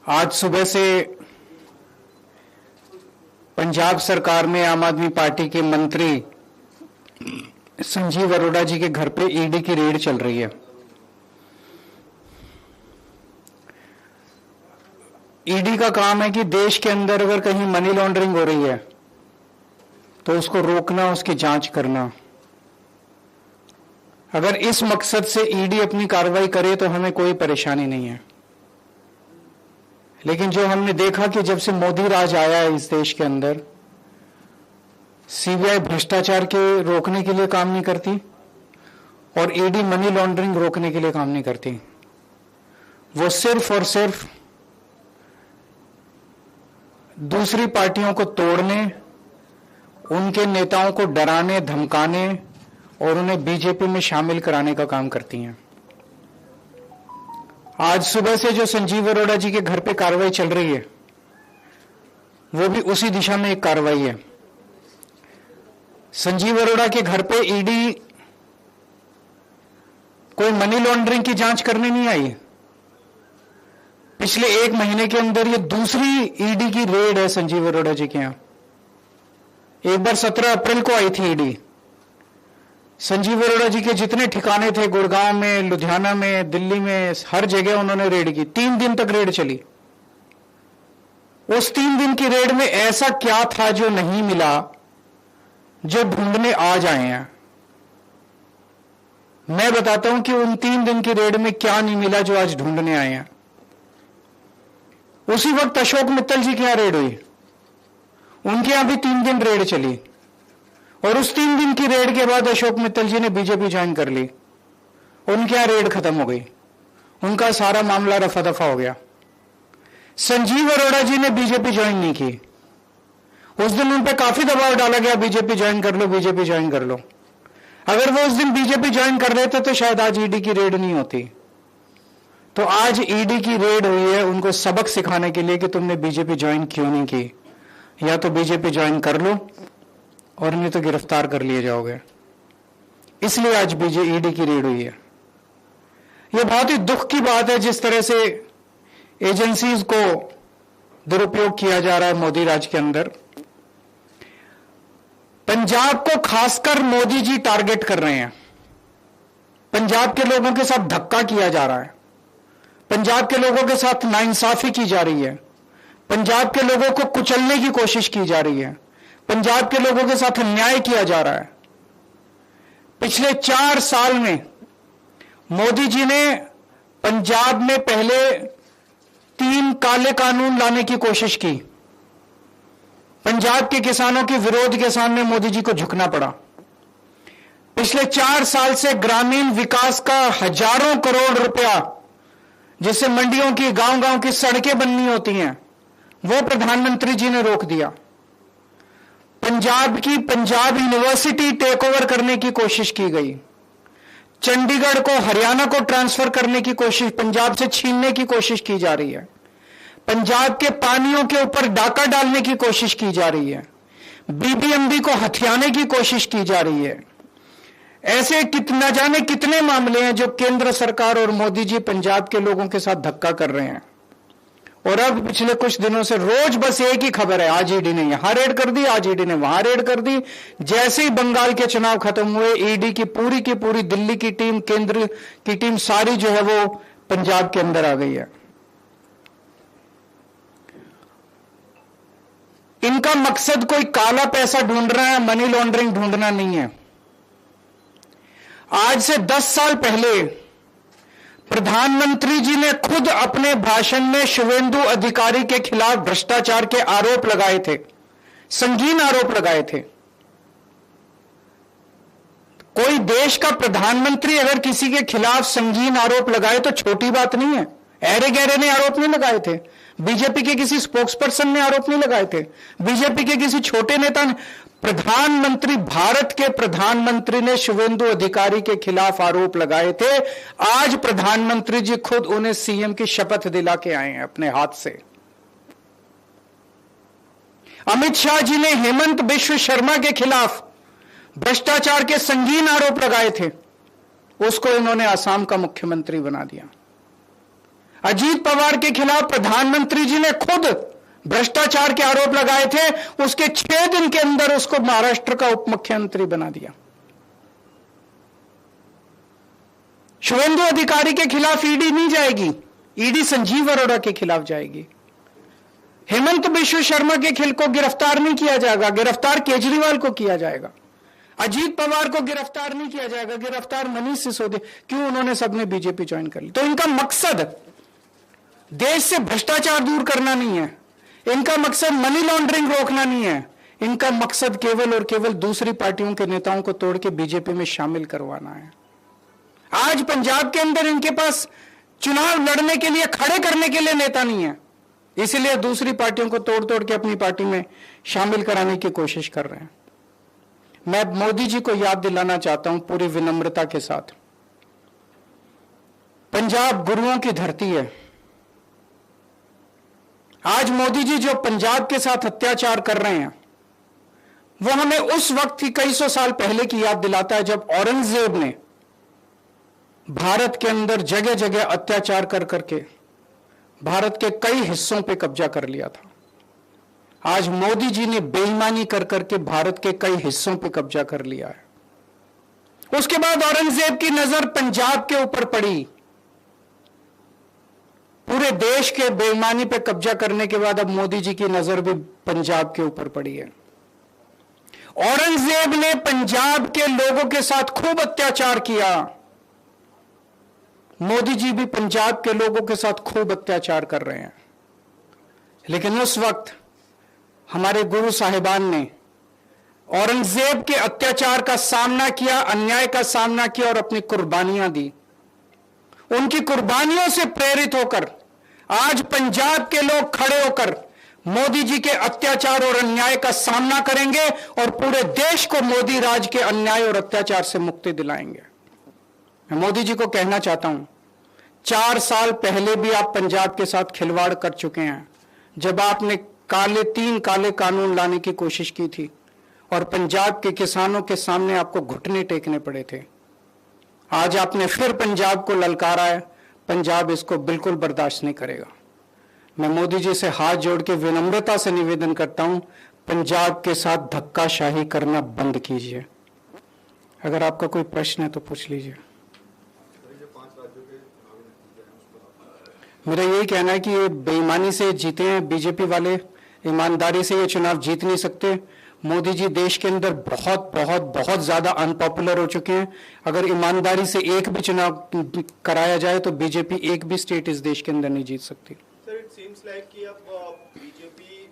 आज सुबह से पंजाब सरकार में आम आदमी पार्टी के मंत्री संजीव अरोड़ा जी के घर पे ईडी की रेड चल रही है। ईडी का काम है कि देश के अंदर अगर कहीं मनी लॉन्ड्रिंग हो रही है तो उसको रोकना, उसकी जांच करना। अगर इस मकसद से ईडी अपनी कार्रवाई करे तो हमें कोई परेशानी नहीं है। लेकिन जो हमने देखा कि जब से मोदी राज आया है इस देश के अंदर, सीबीआई भ्रष्टाचार के रोकने के लिए काम नहीं करती और ईडी मनी लॉन्ड्रिंग रोकने के लिए काम नहीं करती। वो सिर्फ और सिर्फ दूसरी पार्टियों को तोड़ने, उनके नेताओं को डराने, धमकाने और उन्हें बीजेपी में शामिल कराने का काम करती हैं। आज सुबह से जो संजीव अरोड़ा जी के घर पे कार्रवाई चल रही है वो भी उसी दिशा में एक कार्रवाई है। संजीव अरोड़ा के घर पे ईडी कोई मनी लॉन्ड्रिंग की जांच करने नहीं आई। पिछले 1 महीने के अंदर ये दूसरी ईडी की रेड है संजीव अरोड़ा जी के यहां। एक बार 17 अप्रैल को आई थी ईडी। संजीव अरोड़ा जी के जितने ठिकाने थे, गुड़गांव में, लुधियाना में, दिल्ली में, हर जगह उन्होंने रेड की। 3 दिन तक रेड चली। उस 3 दिन की रेड में ऐसा क्या था जो नहीं मिला, जो ढूंढने आज आए हैं। मैं बताता हूं कि उन 3 दिन की रेड में क्या नहीं मिला जो आज ढूंढने आए हैं। उसी वक्त अशोक मित्तल जी के यहां रेड हुई, उनके यहां भी 3 दिन रेड चली और उस 3 दिन की रेड के बाद अशोक मित्तल जी ने बीजेपी ज्वाइन कर ली। उनके यहां रेड खत्म हो गई, उनका सारा मामला रफा दफा हो गया। संजीव अरोड़ा जी ने बीजेपी ज्वाइन नहीं की। उस दिन उन पर काफी दबाव डाला गया, बीजेपी ज्वाइन कर लो, बीजेपी ज्वाइन कर लो। अगर वो उस दिन बीजेपी ज्वाइन कर लेते तो शायद आज ईडी की रेड नहीं होती। तो आज ईडी की रेड हुई है उनको सबक सिखाने के लिए कि तुमने बीजेपी ज्वाइन क्यों नहीं की। या तो बीजेपी ज्वाइन कर लो और नहीं तो गिरफ्तार कर लिए जाओगे। इसलिए आज ईडी की रेड हुई है। यह बहुत ही दुख की बात है जिस तरह से एजेंसीज को दुरुपयोग किया जा रहा है मोदी राज के अंदर। पंजाब को खासकर मोदी जी टारगेट कर रहे हैं। पंजाब के लोगों के साथ धक्का किया जा रहा है, पंजाब के लोगों के साथ नाइंसाफी की जा रही है, पंजाब के लोगों को कुचलने की कोशिश की जा रही है, पंजाब के लोगों के साथ अन्याय किया जा रहा है। पिछले 4 साल में मोदी जी ने पंजाब में पहले 3 काले कानून लाने की कोशिश की। पंजाब के किसानों के विरोध के सामने मोदी जी को झुकना पड़ा। पिछले 4 साल से ग्रामीण विकास का हजारों करोड़ रुपया, जिससे मंडियों की, गांव-गांव की सड़कें बननी होती हैं, वो प्रधानमंत्री जी ने रोक दिया। पंजाब यूनिवर्सिटी टेक ओवर करने की कोशिश की गई। चंडीगढ़ को हरियाणा को ट्रांसफर करने की कोशिश, पंजाब से छीनने की कोशिश की जा रही है। पंजाब के पानियों के ऊपर डाका डालने की कोशिश की जा रही है। बीबीएमबी को हथियाने की कोशिश की जा रही है। ऐसे कितना जाने कितने मामले हैं जो केंद्र सरकार और मोदी जी पंजाब के लोगों के साथ धक्का कर रहे हैं। और अब पिछले कुछ दिनों से रोज बस एक ही खबर है, आज ईडी ने यहां रेड कर दी, आज ईडी ने वहां रेड कर दी। जैसे ही बंगाल के चुनाव खत्म हुए, ईडी की पूरी दिल्ली की टीम, केंद्र की टीम सारी जो है वो पंजाब के अंदर आ गई है। इनका मकसद कोई काला पैसा ढूंढना है, मनी लॉन्ड्रिंग ढूंढना नहीं है। आज से 10 साल पहले प्रधानमंत्री जी ने खुद अपने भाषण में शुवेंदु अधिकारी के खिलाफ भ्रष्टाचार के आरोप लगाए थे, संगीन आरोप लगाए थे। कोई देश का प्रधानमंत्री अगर किसी के खिलाफ संगीन आरोप लगाए तो छोटी बात नहीं है। ऐरे गहरे ने आरोप नहीं लगाए थे, बीजेपी के किसी स्पोक्सपर्सन ने आरोप नहीं लगाए थे, बीजेपी के किसी छोटे नेता ने। प्रधानमंत्री, भारत के प्रधानमंत्री ने शुवेंदु अधिकारी के खिलाफ आरोप लगाए थे। आज प्रधानमंत्री जी खुद उन्हें सीएम की शपथ दिला के आए हैं अपने हाथ से। अमित शाह जी ने हेमंत बिश्व शर्मा के खिलाफ भ्रष्टाचार के संगीन आरोप लगाए थे, उसको इन्होंने असम का मुख्यमंत्री बना दिया। अजीत पवार के खिलाफ प्रधानमंत्री जी ने खुद भ्रष्टाचार के आरोप लगाए थे, उसके 6 दिन के अंदर उसको महाराष्ट्र का उप मुख्यमंत्री बना दिया। शुभेंदु अधिकारी के खिलाफ ईडी नहीं जाएगी, ईडी संजीव अरोड़ा के खिलाफ जाएगी। हेमंत बिश्व शर्मा के खिल को गिरफ्तार नहीं किया जाएगा, गिरफ्तार केजरीवाल को किया जाएगा। अजीत पवार को गिरफ्तार नहीं किया जाएगा, गिरफ्तार मनीष सिसोदिया। क्यों? उन्होंने सबने बीजेपी ज्वाइन कर ली। तो इनका मकसद देश से भ्रष्टाचार दूर करना नहीं है, इनका मकसद मनी लॉन्ड्रिंग रोकना नहीं है, इनका मकसद केवल और केवल दूसरी पार्टियों के नेताओं को तोड़ के बीजेपी में शामिल करवाना है। आज पंजाब के अंदर इनके पास चुनाव लड़ने के लिए, खड़े करने के लिए नेता नहीं है, इसलिए दूसरी पार्टियों को तोड़ तोड़ के अपनी पार्टी में शामिल कराने की कोशिश कर रहे हैं। मैं मोदी जी को याद दिलाना चाहता हूं पूरी विनम्रता के साथ, पंजाब गुरुओं की धरती है। आज मोदी जी जो पंजाब के साथ अत्याचार कर रहे हैं, वो हमें उस वक्त की कई सौ साल पहले की याद दिलाता है जब औरंगजेब ने भारत के अंदर जगह जगह अत्याचार कर करके भारत के कई हिस्सों पे कब्जा कर लिया था। आज मोदी जी ने बेईमानी कर करके भारत के कई हिस्सों पे कब्जा कर लिया है। उसके बाद औरंगजेब की नजर पंजाब के ऊपर पड़ी। पूरे देश के बेईमानी पे कब्जा करने के बाद अब मोदी जी की नजर भी पंजाब के ऊपर पड़ी है। औरंगजेब ने पंजाब के लोगों के साथ खूब अत्याचार किया, मोदी जी भी पंजाब के लोगों के साथ खूब अत्याचार कर रहे हैं। लेकिन उस वक्त हमारे गुरु साहिबान ने औरंगजेब के अत्याचार का सामना किया, अन्याय का सामना किया और अपनी कुर्बानियां दी। उनकी कुर्बानियों से प्रेरित होकर आज पंजाब के लोग खड़े होकर मोदी जी के अत्याचार और अन्याय का सामना करेंगे और पूरे देश को मोदी राज के अन्याय और अत्याचार से मुक्ति दिलाएंगे। मैं मोदी जी को कहना चाहता हूं, 4 साल पहले भी आप पंजाब के साथ खिलवाड़ कर चुके हैं, जब आपने 3 काले कानून लाने की कोशिश की थी और पंजाब के किसानों के सामने आपको घुटने टेकने पड़े थे। आज आपने फिर पंजाब को ललकारा है, पंजाब इसको बिल्कुल बर्दाश्त नहीं करेगा। मैं मोदी जी से हाथ जोड़ के विनम्रता से निवेदन करता हूं, पंजाब के साथ धक्काशाही करना बंद कीजिए। अगर आपका कोई प्रश्न है तो पूछ लीजिए। मेरा यही कहना है कि ये बेईमानी से जीते हैं बीजेपी वाले, ईमानदारी से ये चुनाव जीत नहीं सकते। मोदी जी देश के अंदर बहुत बहुत बहुत ज्यादा अनपॉपुलर हो चुके हैं। अगर ईमानदारी से एक भी चुनाव कराया जाए तो बीजेपी एक भी स्टेट इस देश के अंदर नहीं जीत सकती। सर, इट सीम्स लाइक कि अब बीजेपी